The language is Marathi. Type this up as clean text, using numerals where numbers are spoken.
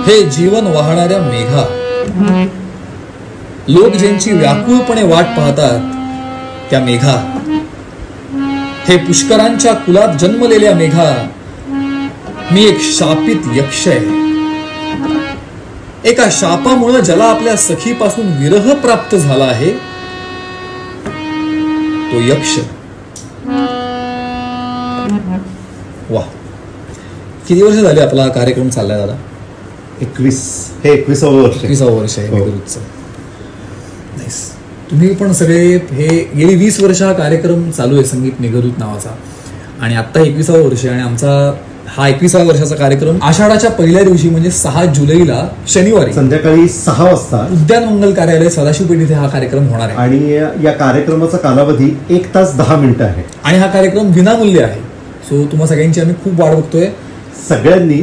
हे जीवन वाहणाऱ्या मेघा, लोक ज्यांची व्याकुळपणे वाट पाहतात त्या मेघा, हे पुष्करांच्या कुलात जन्मलेल्या मेघा, मी एक शापित यक्ष आहे. एका शापामुळे ज्याला आपल्या सखीपासून विरह प्राप्त झाला आहे तो यक्ष. वा, किती वर्ष झाले आपला हा कार्यक्रम चाललाय दादा? 21 वर्ष आहे मेघदूतचं. तुम्ही पण सगळे हे गेली 20 वर्ष हा कार्यक्रम चालू आहे संगीत मेघदूत नावाचा, आणि आता 21वं वर्ष आहे. आणि आमचा हा 21व्या वर्षाचा कार्यक्रम आषाढाच्या पहिल्या दिवशी म्हणजे 6 जुलैला शनिवारी संध्याकाळी 6 वाजता उद्यान मंगल कार्यालय सदाशिवपेठ इथे हा कार्यक्रम होणार आहे. आणि या कार्यक्रमाचा कालावधी 1 तास 10 मिनिटं आहे आणि हा कार्यक्रम विनामूल्य आहे. सो तुम्हा सगळ्यांची आम्ही खूप वाट बघतोय. सगळ्यांनी